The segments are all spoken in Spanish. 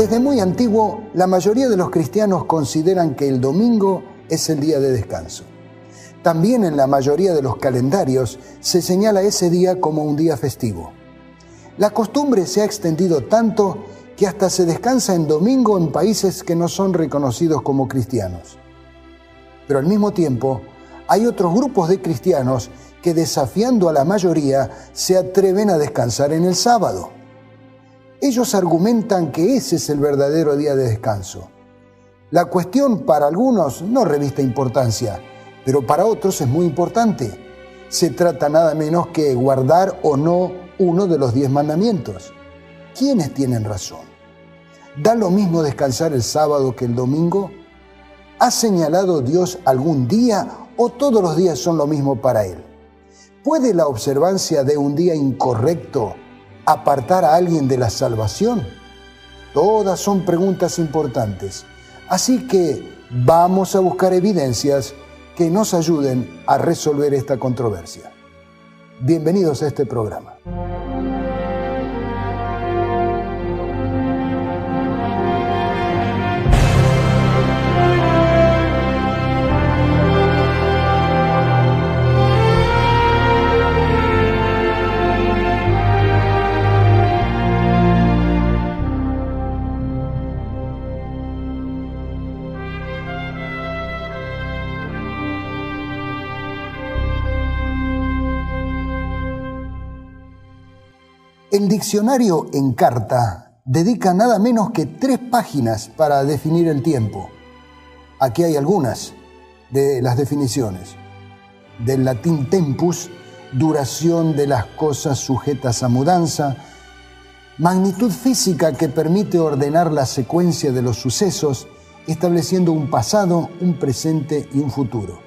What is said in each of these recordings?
Desde muy antiguo, la mayoría de los cristianos consideran que el domingo es el día de descanso. También en la mayoría de los calendarios se señala ese día como un día festivo. La costumbre se ha extendido tanto que hasta se descansa en domingo en países que no son reconocidos como cristianos. Pero al mismo tiempo, hay otros grupos de cristianos que, desafiando a la mayoría, se atreven a descansar en el sábado. Ellos argumentan que ese es el verdadero día de descanso. La cuestión para algunos no reviste importancia, pero para otros es muy importante. Se trata nada menos que guardar o no uno de los 10 mandamientos. ¿Quiénes tienen razón? ¿Da lo mismo descansar el sábado que el domingo? ¿Ha señalado Dios algún día o todos los días son lo mismo para Él? ¿Puede la observancia de un día incorrecto apartar a alguien de la salvación? Todas son preguntas importantes. Así que vamos a buscar evidencias que nos ayuden a resolver esta controversia. Bienvenidos a este programa. El diccionario Encarta dedica nada menos que 3 páginas para definir el tiempo. Aquí hay algunas de las definiciones. Del latín tempus, duración de las cosas sujetas a mudanza, magnitud física que permite ordenar la secuencia de los sucesos, estableciendo un pasado, un presente y un futuro.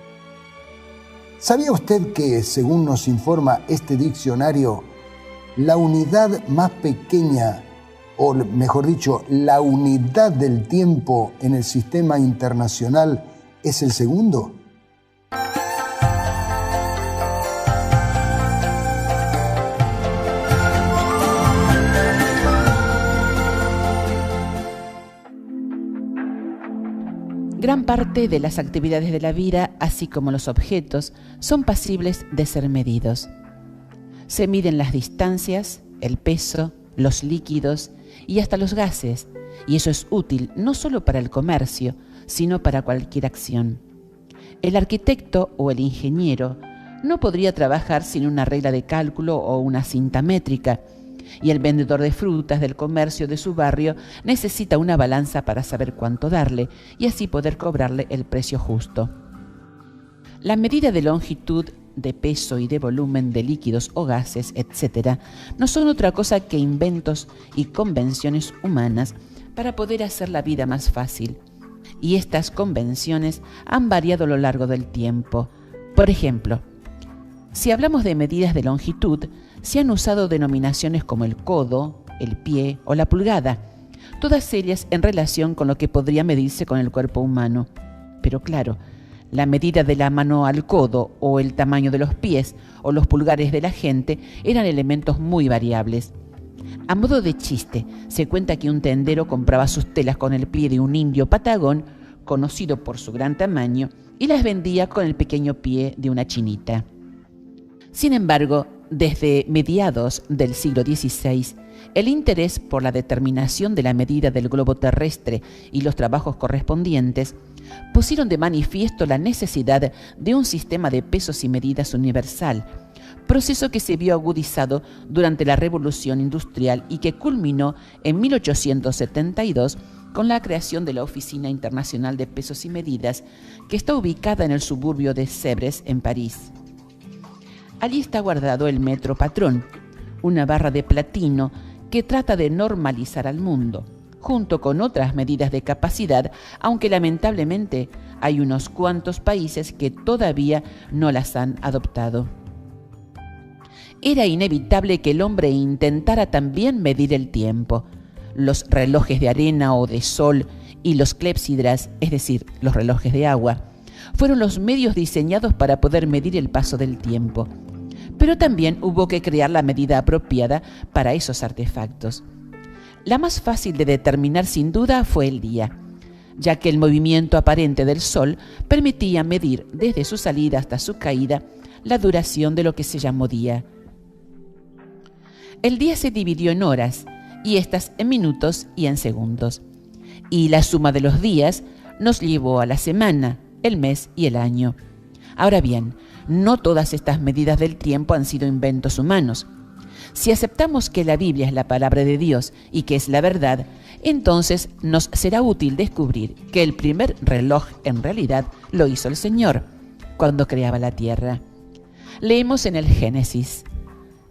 ¿Sabía usted que, según nos informa este diccionario, la unidad más pequeña, o mejor dicho, la unidad del tiempo en el sistema internacional es el segundo? Gran parte de las actividades de la vida, así como los objetos, son pasibles de ser medidos. Se miden las distancias, el peso, los líquidos y hasta los gases, y eso es útil no solo para el comercio, sino para cualquier acción. El arquitecto o el ingeniero no podría trabajar sin una regla de cálculo o una cinta métrica, y el vendedor de frutas del comercio de su barrio necesita una balanza para saber cuánto darle y así poder cobrarle el precio justo. La medida de longitud, de peso y de volumen de líquidos o gases, etc., no son otra cosa que inventos y convenciones humanas para poder hacer la vida más fácil. Y estas convenciones han variado a lo largo del tiempo. Por ejemplo, si hablamos de medidas de longitud, se han usado denominaciones como el codo, el pie o la pulgada, todas ellas en relación con lo que podría medirse con el cuerpo humano. Pero claro, la medida de la mano al codo o el tamaño de los pies o los pulgares de la gente eran elementos muy variables. A modo de chiste, se cuenta que un tendero compraba sus telas con el pie de un indio patagón, conocido por su gran tamaño, y las vendía con el pequeño pie de una chinita. Sin embargo, desde mediados del siglo XVI, el interés por la determinación de la medida del globo terrestre y los trabajos correspondientes pusieron de manifiesto la necesidad de un sistema de pesos y medidas universal, proceso que se vio agudizado durante la Revolución Industrial y que culminó en 1872 con la creación de la Oficina Internacional de Pesos y Medidas, que está ubicada en el suburbio de Sèvres, en París. Allí está guardado el metro patrón, una barra de platino que trata de normalizar al mundo, junto con otras medidas de capacidad, aunque lamentablemente hay unos cuantos países que todavía no las han adoptado. Era inevitable que el hombre intentara también medir el tiempo. Los relojes de arena o de sol y los clepsidras, es decir, los relojes de agua, fueron los medios diseñados para poder medir el paso del tiempo. Pero también hubo que crear la medida apropiada para esos artefactos. La más fácil de determinar sin duda fue el día, ya que el movimiento aparente del Sol permitía medir desde su salida hasta su caída la duración de lo que se llamó día. El día se dividió en horas, y estas en minutos y en segundos, y la suma de los días nos llevó a la semana, el mes y el año. Ahora bien, no todas estas medidas del tiempo han sido inventos humanos. Si aceptamos que la Biblia es la palabra de Dios y que es la verdad, entonces nos será útil descubrir que el primer reloj en realidad lo hizo el Señor cuando creaba la tierra. Leemos en el Génesis: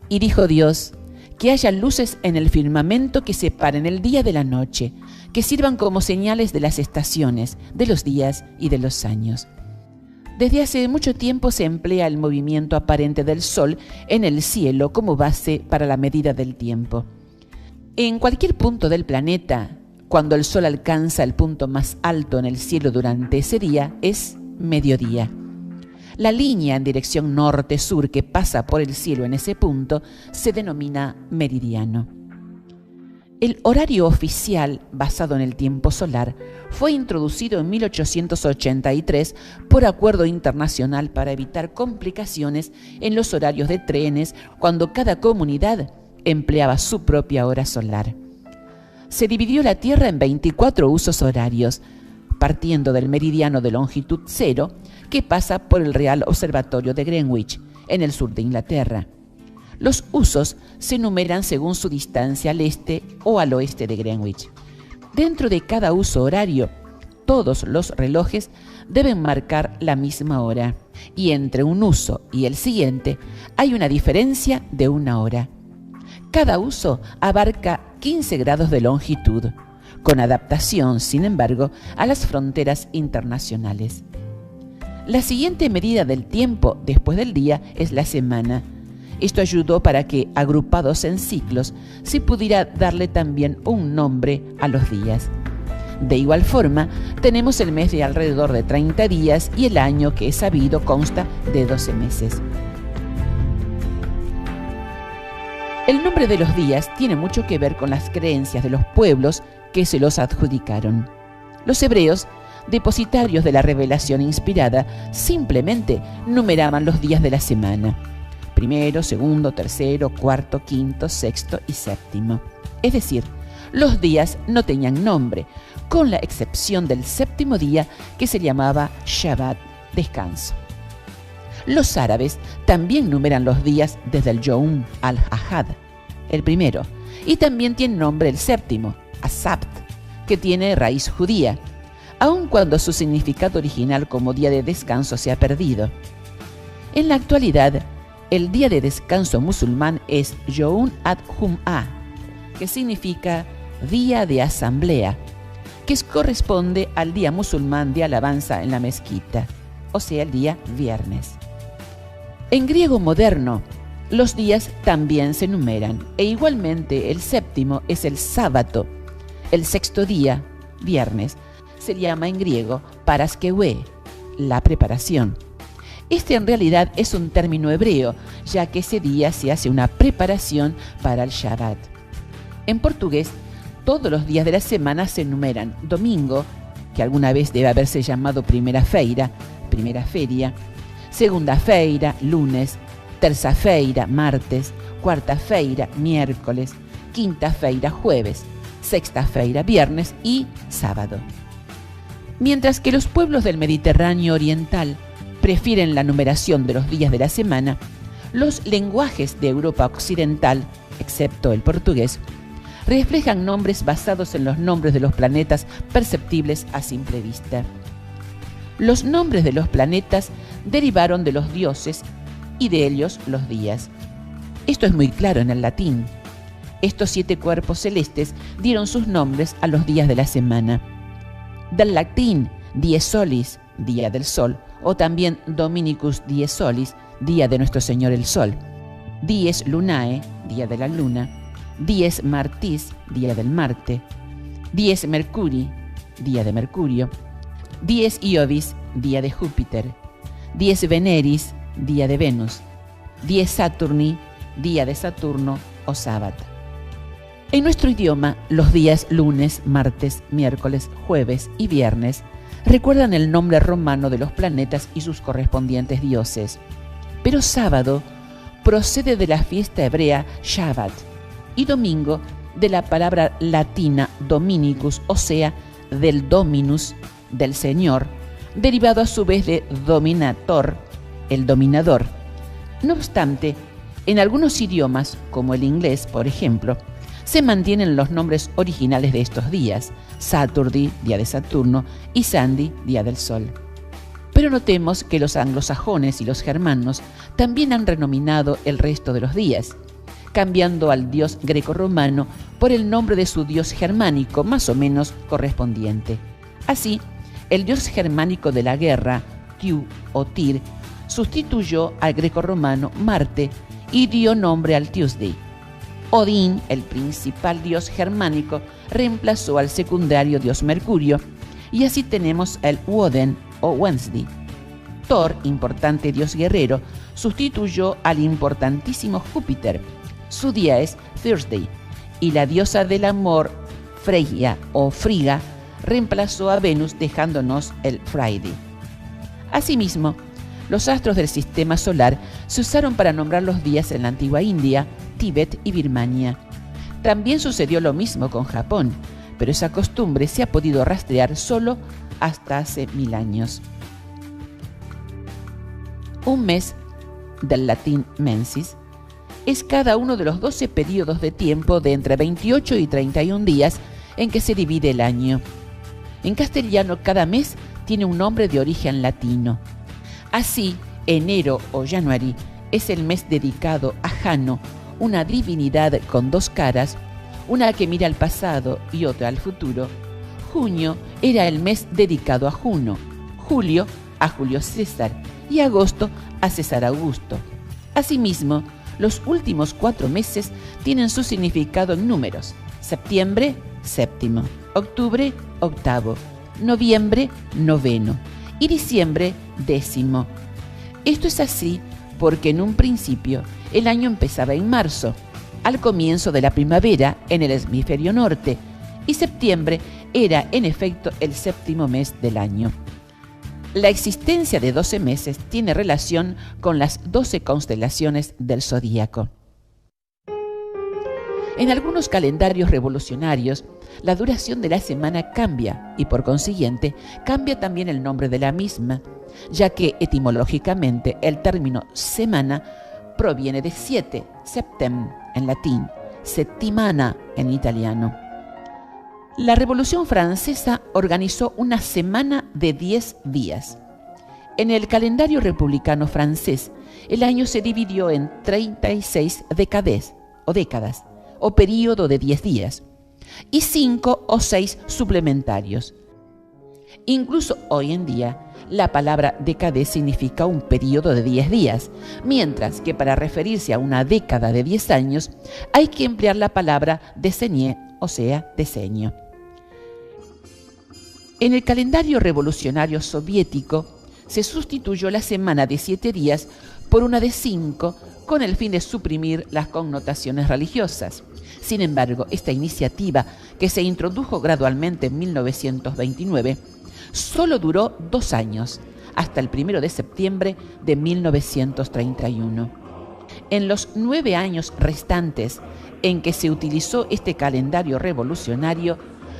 y dijo Dios, que haya luces en el firmamento que separen el día de la noche, que sirvan como señales de las estaciones, de los días y de los años. Desde hace mucho tiempo se emplea el movimiento aparente del Sol en el cielo como base para la medida del tiempo. En cualquier punto del planeta, cuando el Sol alcanza el punto más alto en el cielo durante ese día, es mediodía. La línea en dirección norte-sur que pasa por el cielo en ese punto se denomina meridiano. El horario oficial, basado en el tiempo solar, fue introducido en 1883 por acuerdo internacional para evitar complicaciones en los horarios de trenes cuando cada comunidad empleaba su propia hora solar. Se dividió la Tierra en 24 usos horarios, partiendo del meridiano de longitud cero, que pasa por el Real Observatorio de Greenwich, en el sur de Inglaterra. Los usos se numeran según su distancia al este o al oeste de Greenwich. Dentro de cada uso horario, todos los relojes deben marcar la misma hora, y entre un uso y el siguiente hay una diferencia de una hora. Cada uso abarca 15 grados de longitud, con adaptación, sin embargo, a las fronteras internacionales. La siguiente medida del tiempo después del día es la semana. Esto ayudó para que, agrupados en ciclos, se pudiera darle también un nombre a los días. De igual forma, tenemos el mes de alrededor de 30 días y el año, que es sabido, consta de 12 meses. El nombre de los días tiene mucho que ver con las creencias de los pueblos que se los adjudicaron. Los hebreos, depositarios de la revelación inspirada, simplemente numeraban los días de la semana: primero, segundo, tercero, cuarto, quinto, sexto y séptimo. Es decir, los días no tenían nombre, con la excepción del séptimo día, que se llamaba Shabbat, descanso. Los árabes también numeran los días desde el Yom al-Ahad, el primero, y también tiene nombre el séptimo, Asabt, que tiene raíz judía, aun cuando su significado original como día de descanso se ha perdido. En la actualidad, el día de descanso musulmán es Yom ad-Jum'ah, que significa día de asamblea, que corresponde al día musulmán de alabanza en la mezquita, o sea, el día viernes. En griego moderno, los días también se numeran, e igualmente el séptimo es el sábado. El sexto día, viernes, se llama en griego paraskeue, la preparación. Este en realidad es un término hebreo, ya que ese día se hace una preparación para el Shabbat. En portugués, todos los días de la semana se numeran: domingo, que alguna vez debe haberse llamado primera feira, segunda feira, lunes, terça-feira, martes, cuarta-feira, miércoles, quinta-feira, jueves, sexta-feira, viernes y sábado. Mientras que los pueblos del Mediterráneo oriental prefieren la numeración de los días de la semana, los lenguajes de Europa occidental, excepto el portugués, reflejan nombres basados en los nombres de los planetas perceptibles a simple vista. Los nombres de los planetas derivaron de los dioses y de ellos los días. Esto es muy claro en el latín. Estos 7 cuerpos celestes dieron sus nombres a los días de la semana. Del latín dies solis, día del sol, o también Dominicus dies solis, día de nuestro Señor el Sol; dies lunae, día de la luna; dies martis, día del Marte; dies Mercuri, día de Mercurio; dies Iovis, día de Júpiter; dies Veneris, día de Venus; dies Saturni, día de Saturno o sábado. En nuestro idioma, los días lunes, martes, miércoles, jueves y viernes recuerdan el nombre romano de los planetas y sus correspondientes dioses. Pero sábado procede de la fiesta hebrea Shabbat y domingo de la palabra latina Dominicus, o sea, del Dominus, del Señor, derivado a su vez de dominator, el dominador. No obstante, en algunos idiomas, como el inglés, por ejemplo, se mantienen los nombres originales de estos días: Saturday, día de Saturno, y Sunday, día del Sol. Pero notemos que los anglosajones y los germanos también han renominado el resto de los días, cambiando al dios grecorromano por el nombre de su dios germánico más o menos correspondiente. Así, el dios germánico de la guerra, Tyr o Tyr, sustituyó al grecorromano Marte y dio nombre al Tuesday. Odín, el principal dios germánico, reemplazó al secundario dios Mercurio, y así tenemos el Woden o Wednesday. Thor, importante dios guerrero, sustituyó al importantísimo Júpiter. Su día es Thursday, y la diosa del amor, Freya o Frigga, reemplazó a Venus, dejándonos el Friday. Asimismo, los astros del sistema solar se usaron para nombrar los días en la antigua India, Tíbet y Birmania. También sucedió lo mismo con Japón, pero esa costumbre se ha podido rastrear solo hasta hace 1000 años. Un mes, del latín mensis, es cada uno de los 12 periodos de tiempo de entre 28 y 31 días en que se divide el año. En castellano, cada mes tiene un nombre de origen latino. Así, enero o January es el mes dedicado a Jano, una divinidad con dos caras, una que mira al pasado y otra al futuro. Junio era el mes dedicado a Juno, julio a Julio César y agosto a César Augusto. Asimismo, los últimos 4 meses tienen su significado en números: septiembre, séptimo; octubre, octavo; noviembre, noveno; y diciembre, décimo. Esto es así porque en un principio el año empezaba en marzo, al comienzo de la primavera en el hemisferio norte, y septiembre era en efecto el séptimo mes del año. La existencia de 12 meses tiene relación con las 12 constelaciones del zodíaco. En algunos calendarios revolucionarios, la duración de la semana cambia y por consiguiente cambia también el nombre de la misma, ya que etimológicamente el término semana proviene de 7, septem en latín, settimana en italiano. La Revolución Francesa organizó una semana de 10 días. En el calendario republicano francés, el año se dividió en 36 décadas o período de 10 días, y 5 o 6 suplementarios. Incluso hoy en día, la palabra décade significa un período de 10 días, mientras que para referirse a una década de 10 años hay que emplear la palabra décennie, o sea, decenio. En el calendario revolucionario soviético se sustituyó la semana de 7 días por una de 5 con el fin de suprimir las connotaciones religiosas. Sin embargo, esta iniciativa, que se introdujo gradualmente en 1929, solo duró 2 años, hasta el 1 de septiembre de 1931. En los 9 años restantes en que se utilizó este calendario revolucionario,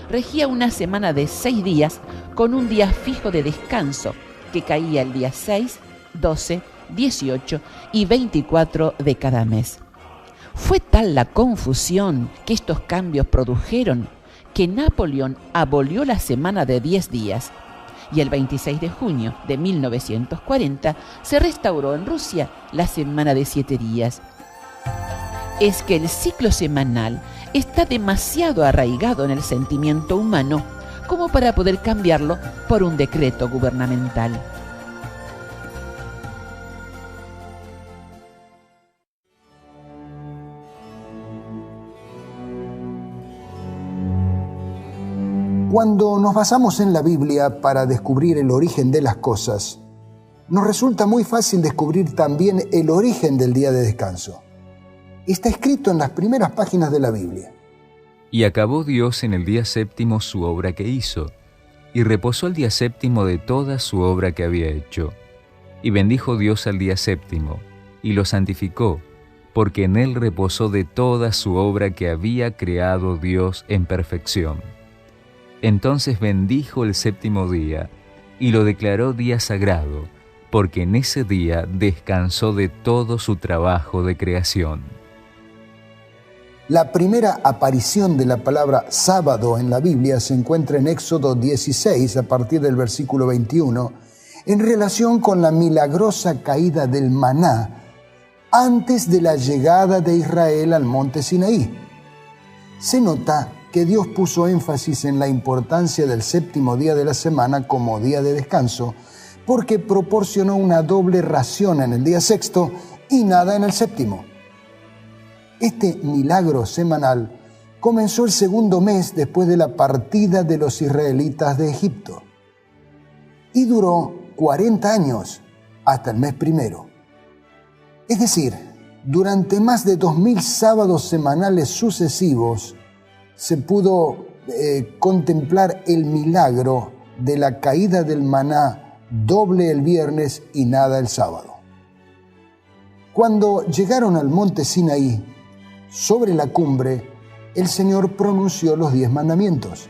regía una semana de 6 días con un día fijo de descanso, que caía el día 6, 12, 18 y 24 de cada mes. Fue tal la confusión que estos cambios produjeron que Napoleón abolió la semana de 10 días y el 26 de junio de 1940 se restauró en Rusia la semana de 7 días. Es que el ciclo semanal está demasiado arraigado en el sentimiento humano como para poder cambiarlo por un decreto gubernamental. Cuando nos basamos en la Biblia para descubrir el origen de las cosas, nos resulta muy fácil descubrir también el origen del día de descanso. Está escrito en las primeras páginas de la Biblia. Y acabó Dios en el día séptimo su obra que hizo, y reposó el día séptimo de toda su obra que había hecho. Y bendijo Dios al día séptimo, y lo santificó, porque en él reposó de toda su obra que había creado Dios en perfección. Entonces bendijo el séptimo día, y lo declaró día sagrado, porque en ese día descansó de todo su trabajo de creación. La primera aparición de la palabra sábado en la Biblia se encuentra en Éxodo 16, a partir del versículo 21, en relación con la milagrosa caída del maná antes de la llegada de Israel al monte Sinaí. Se nota que Dios puso énfasis en la importancia del séptimo día de la semana como día de descanso, porque proporcionó una doble ración en el día sexto y nada en el séptimo. Este milagro semanal comenzó el segundo mes después de la partida de los israelitas de Egipto y duró 40 años hasta el mes primero. Es decir, durante más de 2000 sábados semanales sucesivos se pudo contemplar el milagro de la caída del maná doble el viernes y nada el sábado. Cuando llegaron al monte Sinaí, sobre la cumbre, el Señor pronunció los 10 mandamientos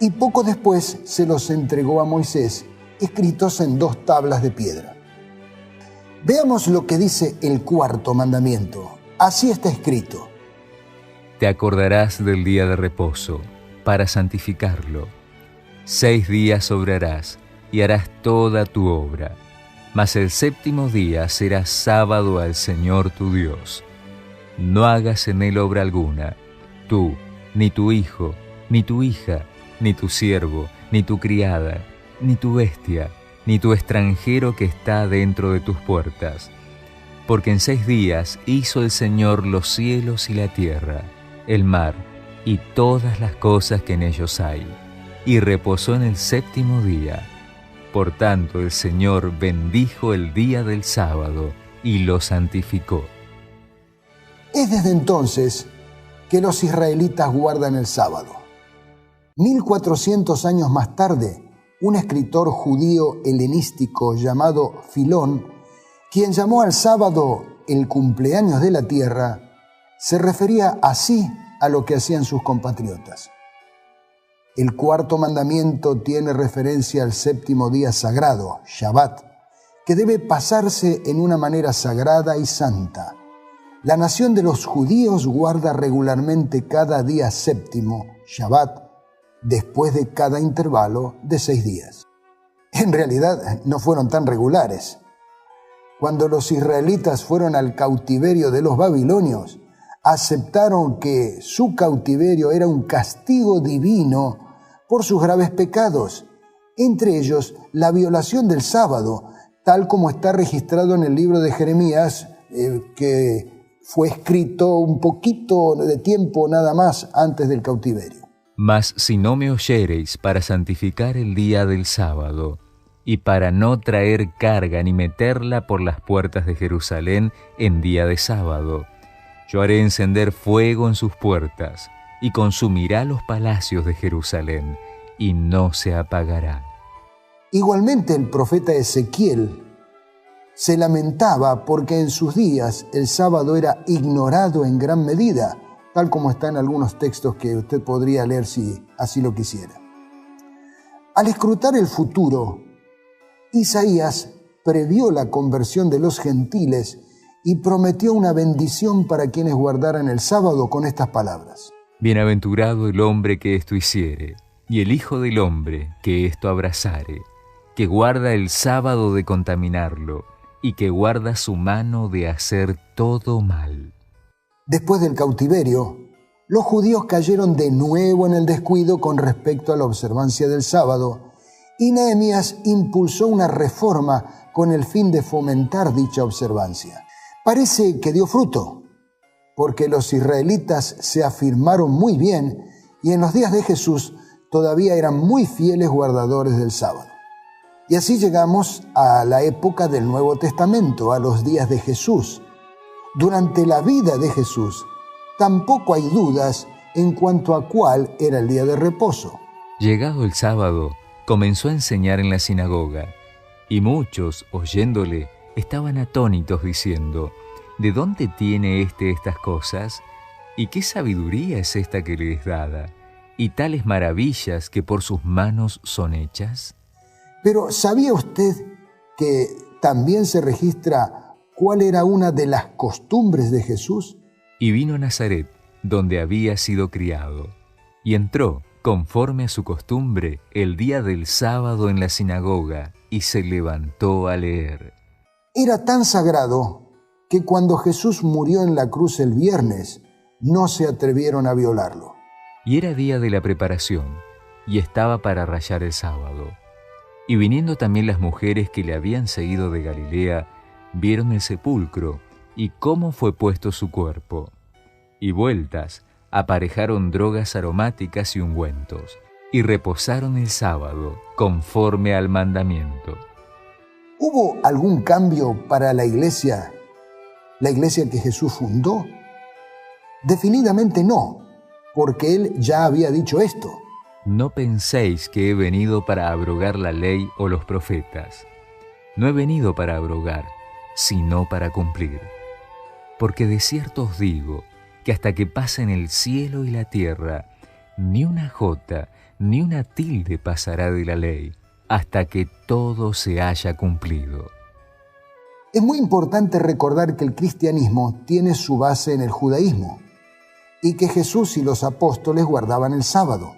y poco después se los entregó a Moisés, escritos en 2 tablas de piedra. Veamos lo que dice el cuarto mandamiento. Así está escrito: Te acordarás del día de reposo, para santificarlo. 6 días obrarás y harás toda tu obra, mas el séptimo día será sábado al Señor tu Dios. No hagas en él obra alguna, tú, ni tu hijo, ni tu hija, ni tu siervo, ni tu criada, ni tu bestia, ni tu extranjero que está dentro de tus puertas. Porque en 6 días hizo el Señor los cielos y la tierra, el mar y todas las cosas que en ellos hay, y reposó en el séptimo día. Por tanto, el Señor bendijo el día del sábado y lo santificó. Es desde entonces que los israelitas guardan el sábado. 1400 años más tarde, un escritor judío helenístico llamado Filón, quien llamó al sábado el cumpleaños de la tierra, se refería así a lo que hacían sus compatriotas. El cuarto mandamiento tiene referencia al séptimo día sagrado, Shabbat, que debe pasarse en una manera sagrada y santa. La nación de los judíos guarda regularmente cada día séptimo, Shabbat, después de cada intervalo de 6 días. En realidad no fueron tan regulares. Cuando los israelitas fueron al cautiverio de los babilonios, aceptaron que su cautiverio era un castigo divino por sus graves pecados, entre ellos la violación del sábado, tal como está registrado en el libro de Jeremías, que fue escrito un poquito de tiempo nada más antes del cautiverio. Mas si no me oyereis para santificar el día del sábado, y para no traer carga ni meterla por las puertas de Jerusalén en día de sábado, yo haré encender fuego en sus puertas, y consumirá los palacios de Jerusalén, y no se apagará. Igualmente el profeta Ezequiel se lamentaba porque en sus días el sábado era ignorado en gran medida, tal como está en algunos textos que usted podría leer si así lo quisiera. Al escrutar el futuro, Isaías previó la conversión de los gentiles y prometió una bendición para quienes guardaran el sábado con estas palabras: Bienaventurado el hombre que esto hiciere, y el Hijo del hombre que esto abrazare, que guarda el sábado de contaminarlo, y que guarda su mano de hacer todo mal. Después del cautiverio, los judíos cayeron de nuevo en el descuido con respecto a la observancia del sábado, y Nehemías impulsó una reforma con el fin de fomentar dicha observancia. Parece que dio fruto, porque los israelitas se afirmaron muy bien y en los días de Jesús todavía eran muy fieles guardadores del sábado. Y así llegamos a la época del Nuevo Testamento, a los días de Jesús. Durante la vida de Jesús, tampoco hay dudas en cuanto a cuál era el día de reposo. Llegado el sábado, comenzó a enseñar en la sinagoga, y muchos, oyéndole, estaban atónitos diciendo: ¿de dónde tiene estas cosas? ¿Y qué sabiduría es esta que le es dada? ¿Y tales maravillas que por sus manos son hechas? Pero ¿sabía usted que también se registra cuál era una de las costumbres de Jesús? Y vino a Nazaret, donde había sido criado, y entró, conforme a su costumbre, el día del sábado en la sinagoga, y se levantó a leer. Era tan sagrado que cuando Jesús murió en la cruz el viernes, no se atrevieron a violarlo. Y era día de la preparación, y estaba para rayar el sábado. Y viniendo también las mujeres que le habían seguido de Galilea, vieron el sepulcro, y cómo fue puesto su cuerpo. Y vueltas, aparejaron drogas aromáticas y ungüentos, y reposaron el sábado, conforme al mandamiento. ¿Hubo algún cambio para la iglesia que Jesús fundó? Definidamente no, porque Él ya había dicho esto. No penséis que he venido para abrogar la ley o los profetas. No he venido para abrogar, sino para cumplir. Porque de cierto os digo, que hasta que pasen el cielo y la tierra, ni una jota, ni una tilde pasará de la ley, hasta que todo se haya cumplido. Es muy importante recordar que el cristianismo tiene su base en el judaísmo y que Jesús y los apóstoles guardaban el sábado.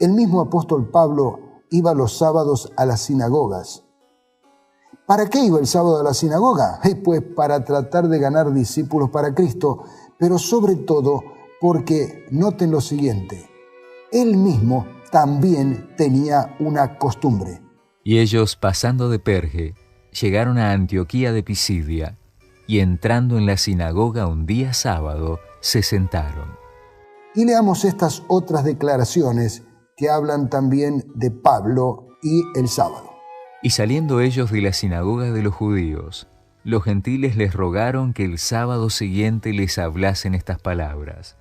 El mismo apóstol Pablo iba los sábados a las sinagogas. ¿Para qué iba el sábado a la sinagoga? Pues para tratar de ganar discípulos para Cristo, pero sobre todo porque, noten lo siguiente, él mismo también tenía una costumbre. Y ellos, pasando de Perge, llegaron a Antioquía de Pisidia, y entrando en la sinagoga un día sábado, se sentaron. Y leamos estas otras declaraciones que hablan también de Pablo y el sábado. Y saliendo ellos de la sinagoga de los judíos, los gentiles les rogaron que el sábado siguiente les hablasen estas palabras.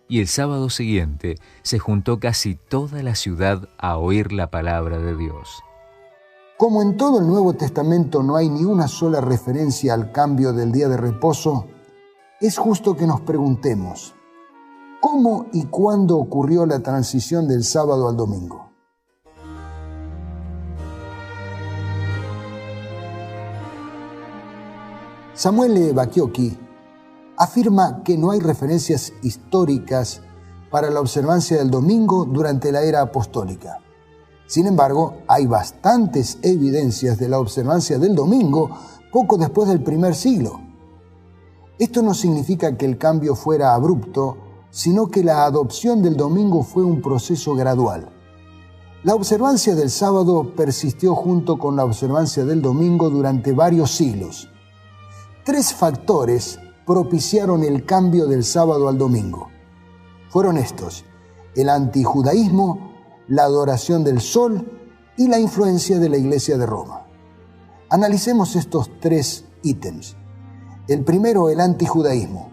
Y el sábado siguiente se juntó casi toda la ciudad a oír la palabra de Dios. Como en todo el Nuevo Testamento no hay ni una sola referencia al cambio del día de reposo, es justo que nos preguntemos, ¿cómo y cuándo ocurrió la transición del sábado al domingo? Samuel Bacchiocchi afirma que no hay referencias históricas para la observancia del domingo durante la era apostólica. Sin embargo, hay bastantes evidencias de la observancia del domingo poco después del primer siglo. Esto no significa que el cambio fuera abrupto, sino que la adopción del domingo fue un proceso gradual. La observancia del sábado persistió junto con la observancia del domingo durante varios siglos. 3 factores propiciaron el cambio del sábado al domingo. Fueron estos: el antijudaísmo, la adoración del sol y la influencia de la Iglesia de Roma. Analicemos estos 3 ítems. El primero, el antijudaísmo.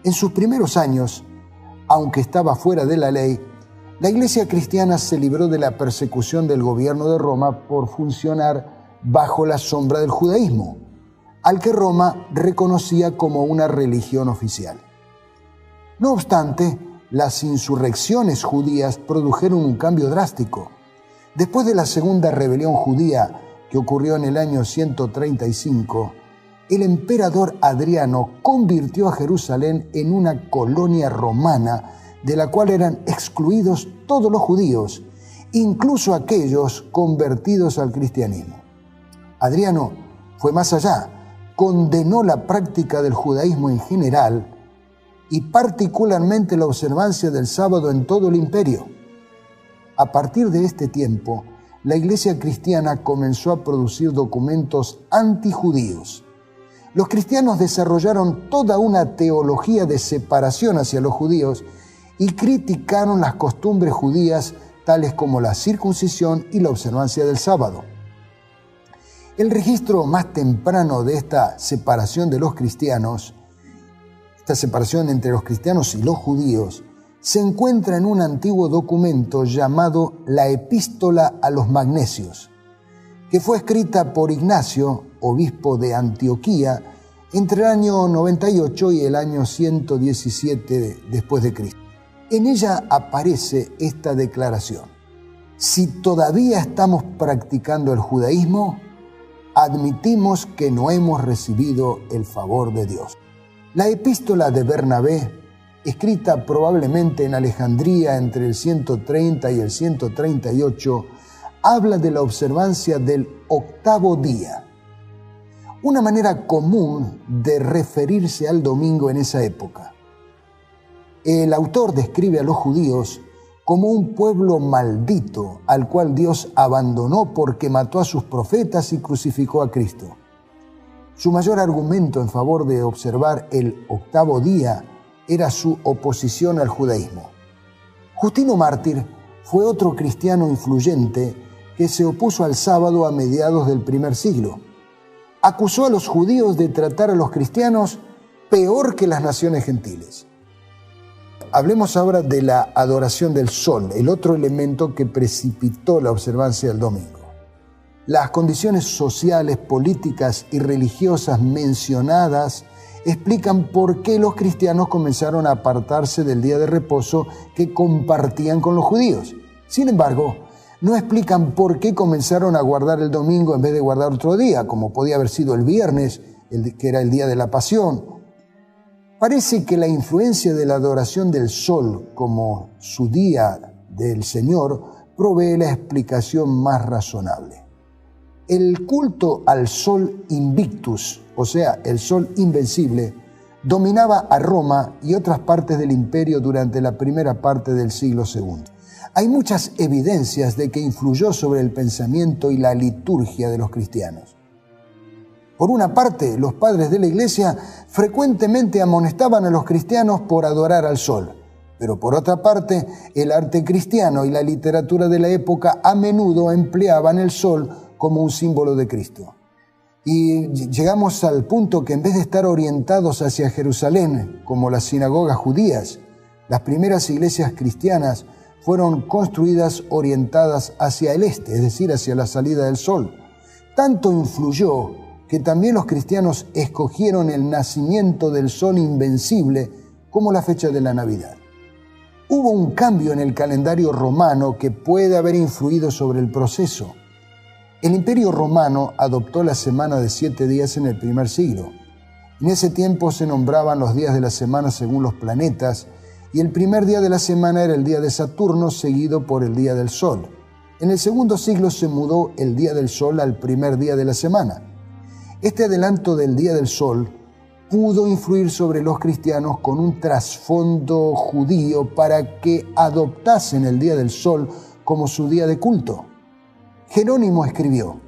En sus primeros años, aunque estaba fuera de la ley, la Iglesia cristiana se libró de la persecución del gobierno de Roma por funcionar bajo la sombra del judaísmo, al que Roma reconocía como una religión oficial. No obstante, las insurrecciones judías produjeron un cambio drástico. Después de la segunda rebelión judía, que ocurrió en el año 135, el emperador Adriano convirtió a Jerusalén en una colonia romana de la cual eran excluidos todos los judíos, incluso aquellos convertidos al cristianismo. Adriano fue más allá, condenó la práctica del judaísmo en general y particularmente la observancia del sábado en todo el imperio. A partir de este tiempo, la Iglesia cristiana comenzó a producir documentos antijudíos. Los cristianos desarrollaron toda una teología de separación hacia los judíos y criticaron las costumbres judías tales como la circuncisión y la observancia del sábado. El registro más temprano de esta separación de los cristianos, esta separación entre los cristianos y los judíos, se encuentra en un antiguo documento llamado la Epístola a los Magnesios, que fue escrita por Ignacio, obispo de Antioquía, entre el año 98 y el año 117 después de Cristo. En ella aparece esta declaración: si todavía estamos practicando el judaísmo, admitimos que no hemos recibido el favor de Dios. La epístola de Bernabé, escrita probablemente en Alejandría entre el 130 y el 138, habla de la observancia del octavo día, una manera común de referirse al domingo en esa época. El autor describe a los judíos como un pueblo maldito al cual Dios abandonó porque mató a sus profetas y crucificó a Cristo. Su mayor argumento en favor de observar el octavo día era su oposición al judaísmo. Justino Mártir fue otro cristiano influyente que se opuso al sábado a mediados del primer siglo. Acusó a los judíos de tratar a los cristianos peor que las naciones gentiles. Hablemos ahora de la adoración del sol, el otro elemento que precipitó la observancia del domingo. Las condiciones sociales, políticas y religiosas mencionadas explican por qué los cristianos comenzaron a apartarse del día de reposo que compartían con los judíos. Sin embargo, no explican por qué comenzaron a guardar el domingo en vez de guardar otro día, como podía haber sido el viernes, que era el día de la pasión. Parece que la influencia de la adoración del sol como su día del Señor provee la explicación más razonable. El culto al sol invictus, o sea, el sol invencible, dominaba a Roma y otras partes del imperio durante la primera parte del siglo II. Hay muchas evidencias de que influyó sobre el pensamiento y la liturgia de los cristianos. Por una parte, los padres de la Iglesia frecuentemente amonestaban a los cristianos por adorar al sol, pero por otra parte, el arte cristiano y la literatura de la época a menudo empleaban el sol como un símbolo de Cristo. Y llegamos al punto que en vez de estar orientados hacia Jerusalén, como las sinagogas judías, las primeras iglesias cristianas fueron construidas orientadas hacia el este, es decir, hacia la salida del sol. Tanto influyó que también los cristianos escogieron el nacimiento del sol invencible como la fecha de la Navidad. Hubo un cambio en el calendario romano que puede haber influido sobre el proceso. El Imperio Romano adoptó la semana de 7 días en el primer siglo. En ese tiempo se nombraban los días de la semana según los planetas, y el primer día de la semana era el día de Saturno, seguido por el día del Sol. En el segundo siglo se mudó el día del Sol al primer día de la semana. Este adelanto del día del Sol pudo influir sobre los cristianos con un trasfondo judío para que adoptasen el día del Sol como su día de culto. Jerónimo escribió: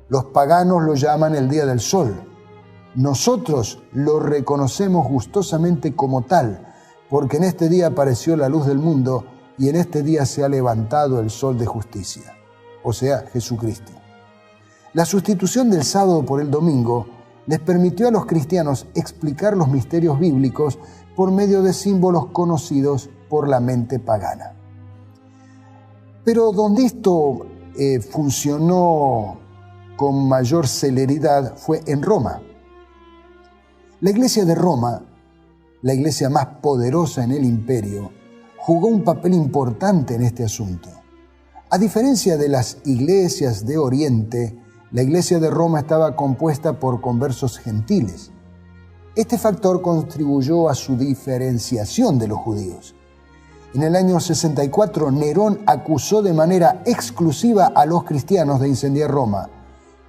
los paganos lo llaman el día del Sol. Nosotros lo reconocemos gustosamente como tal, porque en este día apareció la luz del mundo y en este día se ha levantado el sol de justicia, o sea, Jesucristo. La sustitución del sábado por el domingo les permitió a los cristianos explicar los misterios bíblicos por medio de símbolos conocidos por la mente pagana. Pero donde esto funcionó con mayor celeridad fue en Roma. La iglesia de Roma, la iglesia más poderosa en el imperio, jugó un papel importante en este asunto. A diferencia de las iglesias de Oriente, la iglesia de Roma estaba compuesta por conversos gentiles. Este factor contribuyó a su diferenciación de los judíos. En el año 64, Nerón acusó de manera exclusiva a los cristianos de incendiar Roma,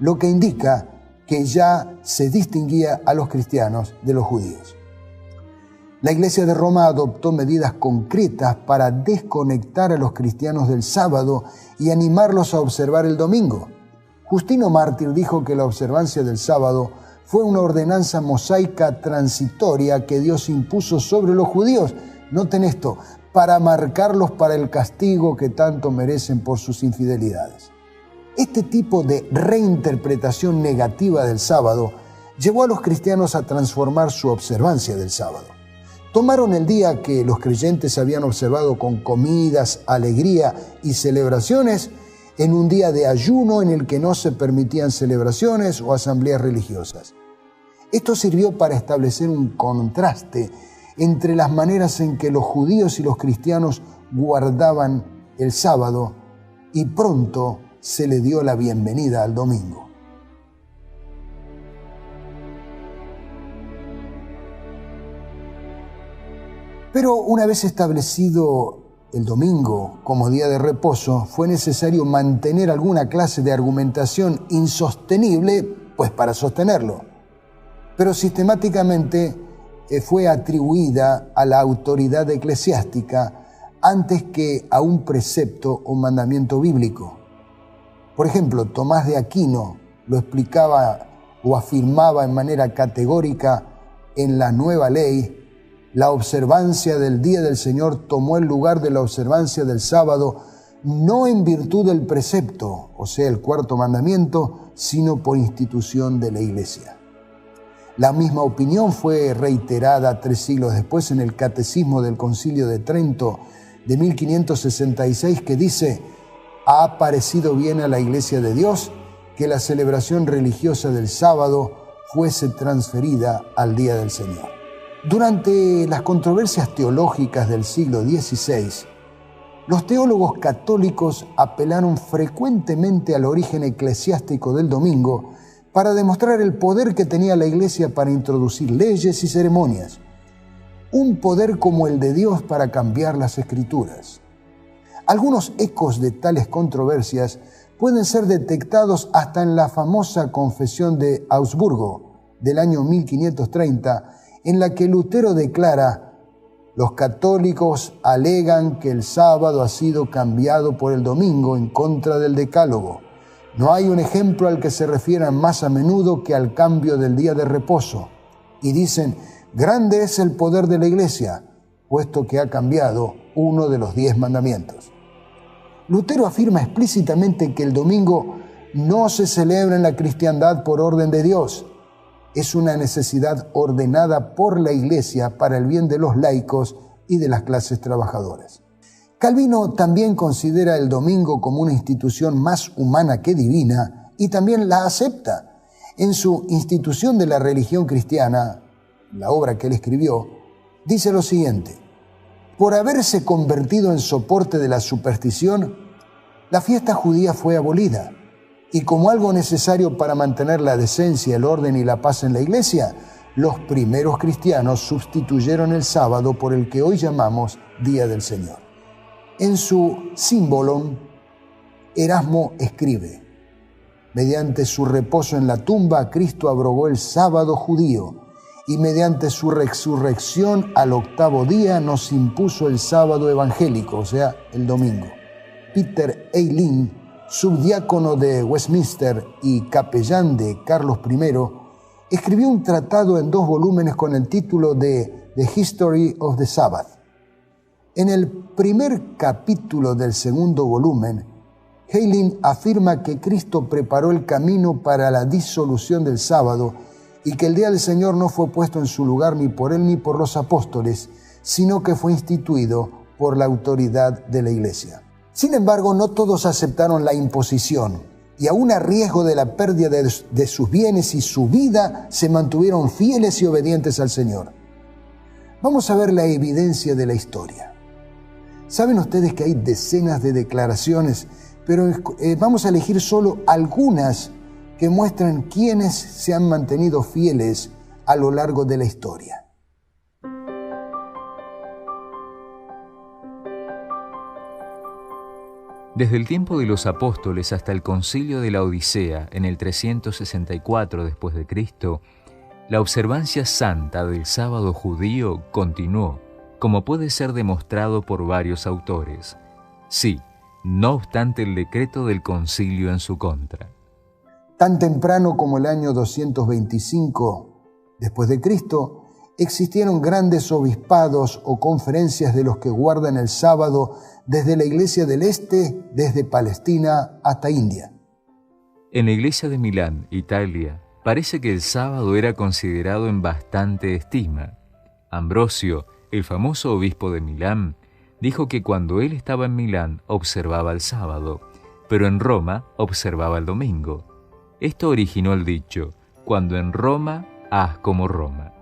lo que indica que ya se distinguía a los cristianos de los judíos. La Iglesia de Roma adoptó medidas concretas para desconectar a los cristianos del sábado y animarlos a observar el domingo. Justino Mártir dijo que la observancia del sábado fue una ordenanza mosaica transitoria que Dios impuso sobre los judíos, noten esto, para marcarlos para el castigo que tanto merecen por sus infidelidades. Este tipo de reinterpretación negativa del sábado llevó a los cristianos a transformar su observancia del sábado. Tomaron el día que los creyentes habían observado con comidas, alegría y celebraciones en un día de ayuno en el que no se permitían celebraciones o asambleas religiosas. Esto sirvió para establecer un contraste entre las maneras en que los judíos y los cristianos guardaban el sábado, y pronto se le dio la bienvenida al domingo. Pero una vez establecido el domingo como día de reposo, fue necesario mantener alguna clase de argumentación insostenible, pues para sostenerlo. Pero sistemáticamente fue atribuida a la autoridad eclesiástica antes que a un precepto o mandamiento bíblico. Por ejemplo, Tomás de Aquino lo explicaba o afirmaba en manera categórica en la Nueva Ley: la observancia del día del Señor tomó el lugar de la observancia del sábado, no en virtud del precepto, o sea, el cuarto mandamiento, sino por institución de la Iglesia. La misma opinión fue reiterada 3 siglos después en el Catecismo del Concilio de Trento de 1566, que dice: ha parecido bien a la Iglesia de Dios que la celebración religiosa del sábado fuese transferida al día del Señor. Durante las controversias teológicas del siglo XVI, los teólogos católicos apelaron frecuentemente al origen eclesiástico del domingo para demostrar el poder que tenía la Iglesia para introducir leyes y ceremonias, un poder como el de Dios para cambiar las Escrituras. Algunos ecos de tales controversias pueden ser detectados hasta en la famosa Confesión de Augsburgo del año 1530, en la que Lutero declara: los católicos alegan que el sábado ha sido cambiado por el domingo en contra del decálogo. No hay un ejemplo al que se refieran más a menudo que al cambio del día de reposo. Y dicen: grande es el poder de la Iglesia, puesto que ha cambiado uno de los 10 mandamientos. Lutero afirma explícitamente que el domingo no se celebra en la cristiandad por orden de Dios. Es una necesidad ordenada por la Iglesia para el bien de los laicos y de las clases trabajadoras. Calvino también considera el domingo como una institución más humana que divina y también la acepta. En su Institución de la Religión Cristiana, la obra que él escribió, dice lo siguiente: por haberse convertido en soporte de la superstición, la fiesta judía fue abolida. Y como algo necesario para mantener la decencia, el orden y la paz en la Iglesia, los primeros cristianos sustituyeron el sábado por el que hoy llamamos Día del Señor. En su Symbolon, Erasmo escribe: mediante su reposo en la tumba, Cristo abrogó el sábado judío, y mediante su resurrección al 8º día nos impuso el sábado evangélico, o sea, el domingo. Peter Eileen, subdiácono de Westminster y capellán de Carlos I, escribió un tratado en 2 volúmenes con el título de The History of the Sabbath. En el primer capítulo del 2º volumen, Eileen afirma que Cristo preparó el camino para la disolución del sábado y que el día del Señor no fue puesto en su lugar ni por él ni por los apóstoles, sino que fue instituido por la autoridad de la Iglesia. Sin embargo, no todos aceptaron la imposición y aún a riesgo de la pérdida de sus bienes y su vida, se mantuvieron fieles y obedientes al Señor. Vamos a ver la evidencia de la historia. Saben ustedes que hay decenas de declaraciones, pero vamos a elegir solo algunas que muestran quiénes se han mantenido fieles a lo largo de la historia. Desde el tiempo de los apóstoles hasta el concilio de la Odisea en el 364 después de Cristo, la observancia santa del sábado judío continuó, como puede ser demostrado por varios autores. Sí, no obstante el decreto del concilio en su contra. Tan temprano como el año 225 después de Cristo, existieron grandes obispados o conferencias de los que guardan el sábado desde la Iglesia del Este, desde Palestina hasta India. En la Iglesia de Milán, Italia, parece que el sábado era considerado en bastante estima. Ambrosio, el famoso obispo de Milán, dijo que cuando él estaba en Milán observaba el sábado, pero en Roma observaba el domingo. Esto originó el dicho: cuando en Roma, haz como Roma.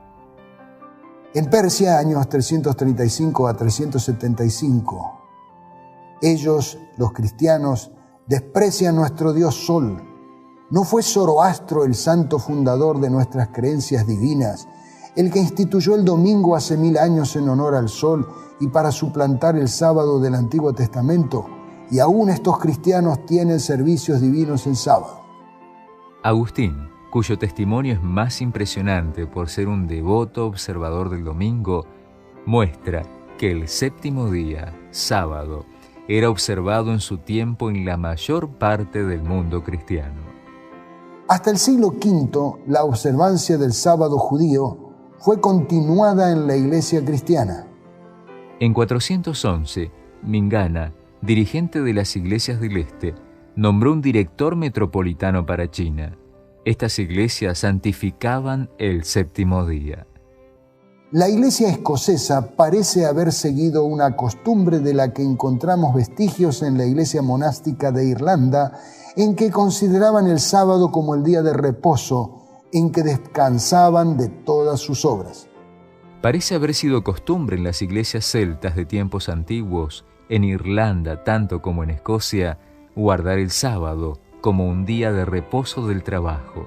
En Persia, años 335 a 375, ellos, los cristianos, desprecian nuestro Dios Sol. ¿No fue Zoroastro el santo fundador de nuestras creencias divinas, el que instituyó el domingo hace 1000 años en honor al Sol y para suplantar el sábado del Antiguo Testamento? Y aún estos cristianos tienen servicios divinos en sábado. Agustín, cuyo testimonio es más impresionante por ser un devoto observador del domingo, muestra que el séptimo día, sábado, era observado en su tiempo en la mayor parte del mundo cristiano. Hasta el siglo V, la observancia del sábado judío fue continuada en la Iglesia cristiana. En 411, Mingana, dirigente de las iglesias del Este, nombró un director metropolitano para China. Estas iglesias santificaban el séptimo día. La Iglesia escocesa parece haber seguido una costumbre de la que encontramos vestigios en la Iglesia monástica de Irlanda, en que consideraban el sábado como el día de reposo, en que descansaban de todas sus obras. Parece haber sido costumbre en las iglesias celtas de tiempos antiguos, en Irlanda tanto como en Escocia, guardar el sábado como un día de reposo del trabajo.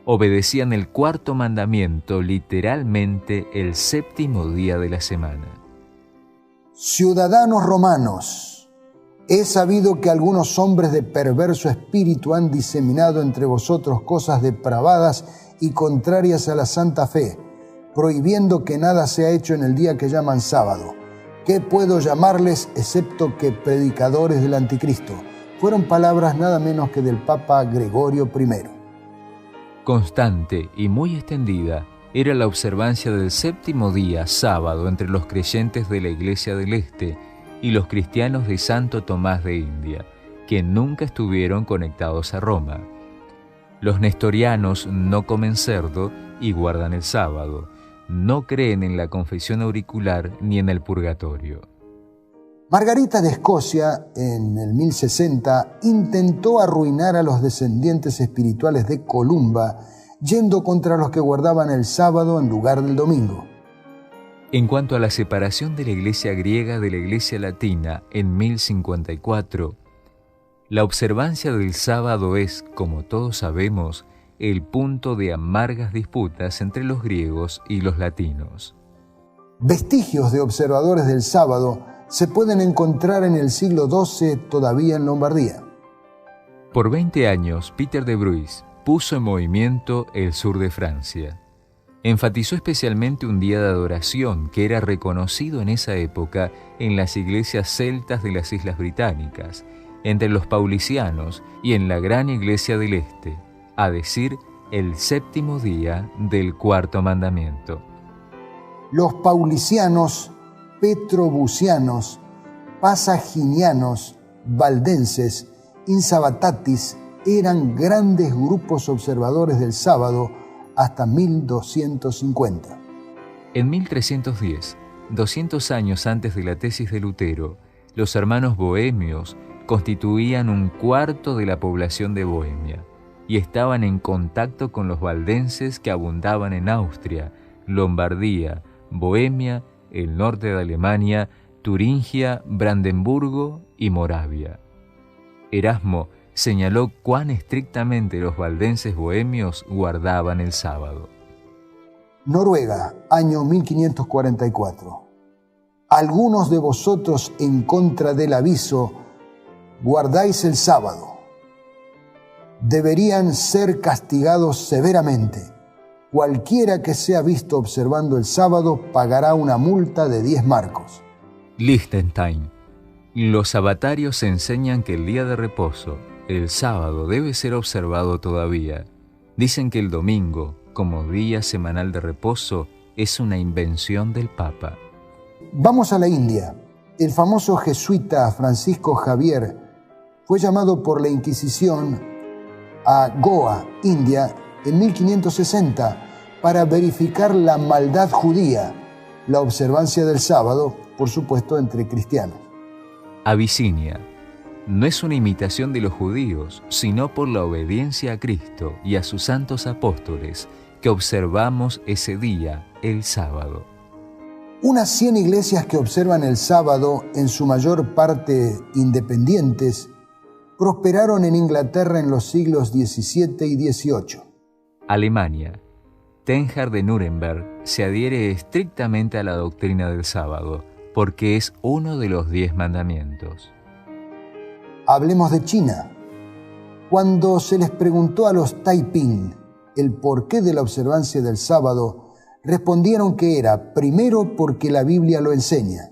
Obedecían el cuarto mandamiento, literalmente el séptimo día de la semana. Ciudadanos romanos, he sabido que algunos hombres de perverso espíritu han diseminado entre vosotros cosas depravadas y contrarias a la santa fe, prohibiendo que nada sea hecho en el día que llaman sábado. ¿Qué puedo llamarles excepto que predicadores del anticristo? Fueron palabras nada menos que del Papa Gregorio I. Constante y muy extendida era la observancia del séptimo día, sábado, entre los creyentes de la Iglesia del Este y los cristianos de Santo Tomás de India, que nunca estuvieron conectados a Roma. Los nestorianos no comen cerdo y guardan el sábado. No creen en la confesión auricular ni en el purgatorio. Margarita de Escocia, en el 1060, intentó arruinar a los descendientes espirituales de Columba, yendo contra los que guardaban el sábado en lugar del domingo. En cuanto a la separación de la Iglesia griega de la Iglesia latina en 1054, la observancia del sábado es, como todos sabemos, el punto de amargas disputas entre los griegos y los latinos. Vestigios de observadores del sábado se pueden encontrar en el siglo XII todavía en Lombardía. Por 20 años, Peter de Bruys puso en movimiento el sur de Francia. Enfatizó especialmente un día de adoración que era reconocido en esa época en las iglesias celtas de las Islas Británicas, entre los paulicianos y en la gran iglesia del Este, a decir, el séptimo día del cuarto mandamiento. Los paulicianos, petrobucianos, pasaginianos, valdenses, insabatatis eran grandes grupos observadores del sábado hasta 1250. En 1310, 200 años antes de la tesis de Lutero, los hermanos bohemios constituían un cuarto de la población de Bohemia y estaban en contacto con los valdenses que abundaban en Austria, Lombardía, Bohemia, el norte de Alemania, Turingia, Brandenburgo y Moravia. Erasmo señaló cuán estrictamente los valdenses bohemios guardaban el sábado. Noruega, año 1544. Algunos de vosotros en contra del aviso guardáis el sábado. Deberían ser castigados severamente. Cualquiera que sea visto observando el sábado pagará una multa de 10 marcos. Liechtenstein. Los sabatarios enseñan que el día de reposo, el sábado, debe ser observado todavía. Dicen que el domingo, como día semanal de reposo, es una invención del Papa. Vamos a la India. El famoso jesuita Francisco Javier fue llamado por la Inquisición a Goa, India, en 1560, para verificar la maldad judía, la observancia del sábado, por supuesto, entre cristianos. Abisinia no es una imitación de los judíos, sino por la obediencia a Cristo y a sus santos apóstoles que observamos ese día, el sábado. Unas 100 iglesias que observan el sábado, en su mayor parte independientes, prosperaron en Inglaterra en los siglos XVII y XVIII. Alemania. Tenjar de Nuremberg se adhiere estrictamente a la doctrina del sábado, porque es uno de los 10 mandamientos. Hablemos de China. Cuando se les preguntó a los Taiping el porqué de la observancia del sábado, respondieron que era, primero, porque la Biblia lo enseña,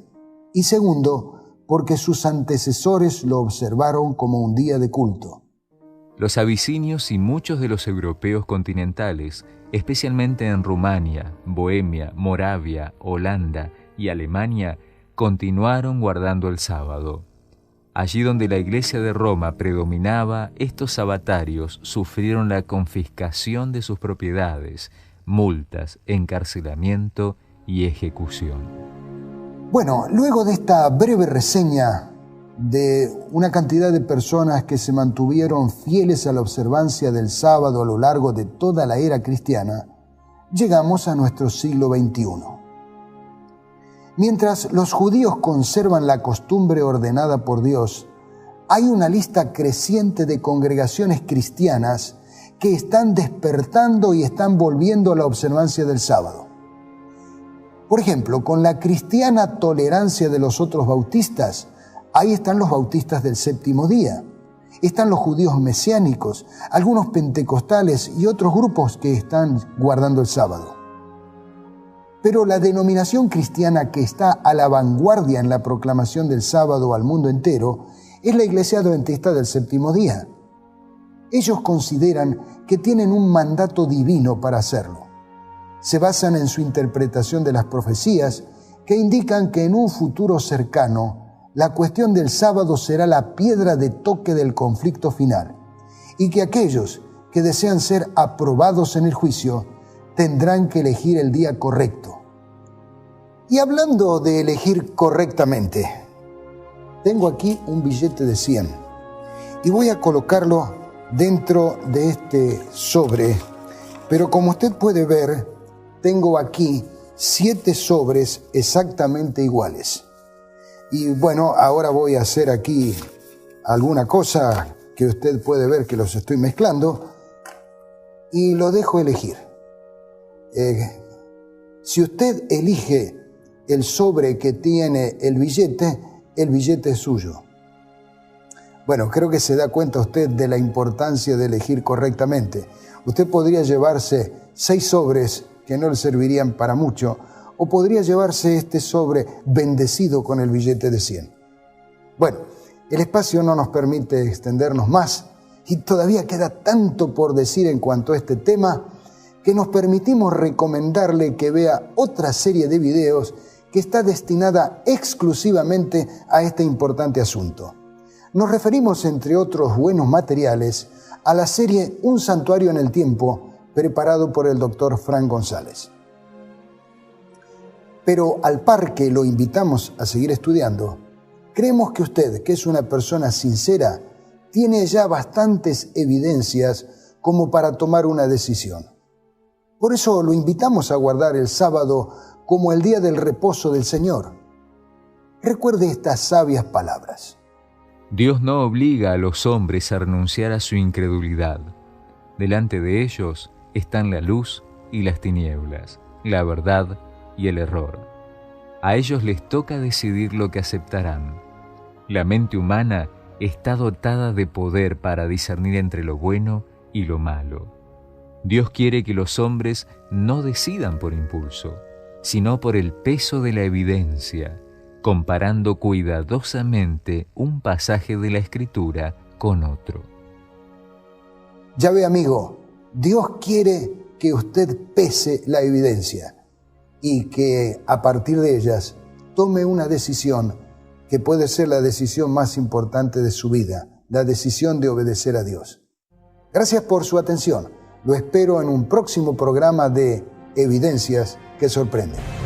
y segundo, porque sus antecesores lo observaron como un día de culto. Los abisinios y muchos de los europeos continentales, especialmente en Rumania, Bohemia, Moravia, Holanda y Alemania, continuaron guardando el sábado. Allí donde la Iglesia de Roma predominaba, estos sabatarios sufrieron la confiscación de sus propiedades, multas, encarcelamiento y ejecución. Bueno, luego de esta breve reseña de una cantidad de personas que se mantuvieron fieles a la observancia del sábado a lo largo de toda la era cristiana, llegamos a nuestro siglo XXI. Mientras los judíos conservan la costumbre ordenada por Dios, hay una lista creciente de congregaciones cristianas que están despertando y están volviendo a la observancia del sábado. Por ejemplo, con la cristiana tolerancia de los otros bautistas, ahí están los bautistas del séptimo día, están los judíos mesiánicos, algunos pentecostales y otros grupos que están guardando el sábado. Pero la denominación cristiana que está a la vanguardia en la proclamación del sábado al mundo entero es la Iglesia Adventista del Séptimo Día. Ellos consideran que tienen un mandato divino para hacerlo. Se basan en su interpretación de las profecías que indican que en un futuro cercano la cuestión del sábado será la piedra de toque del conflicto final y que aquellos que desean ser aprobados en el juicio tendrán que elegir el día correcto. Y hablando de elegir correctamente, tengo aquí un billete de 100 y voy a colocarlo dentro de este sobre, pero como usted puede ver, tengo aquí 7 sobres exactamente iguales. Y bueno, ahora voy a hacer aquí alguna cosa que usted puede ver que los estoy mezclando y lo dejo elegir. Si usted elige el sobre que tiene el billete es suyo. Bueno, creo que se da cuenta usted de la importancia de elegir correctamente. Usted podría llevarse 6 sobres que no le servirían para mucho, o podría llevarse este sobre bendecido con el billete de 100. Bueno, el espacio no nos permite extendernos más y todavía queda tanto por decir en cuanto a este tema que nos permitimos recomendarle que vea otra serie de videos que está destinada exclusivamente a este importante asunto. Nos referimos, entre otros buenos materiales, a la serie Un santuario en el tiempo, preparado por el Dr. Frank González. Pero al par que lo invitamos a seguir estudiando, creemos que usted, que es una persona sincera, tiene ya bastantes evidencias como para tomar una decisión. Por eso lo invitamos a guardar el sábado como el día del reposo del Señor. Recuerde estas sabias palabras. Dios no obliga a los hombres a renunciar a su incredulidad. Delante de ellos están la luz y las tinieblas, la verdad y el error. A ellos les toca decidir lo que aceptarán. La mente humana está dotada de poder para discernir entre lo bueno y lo malo. Dios quiere que los hombres no decidan por impulso, sino por el peso de la evidencia, comparando cuidadosamente un pasaje de la Escritura con otro. Ya ve, amigo, Dios quiere que usted pese la evidencia y que a partir de ellas tome una decisión que puede ser la decisión más importante de su vida, la decisión de obedecer a Dios. Gracias por su atención. Lo espero en un próximo programa de Evidencias que Sorprenden.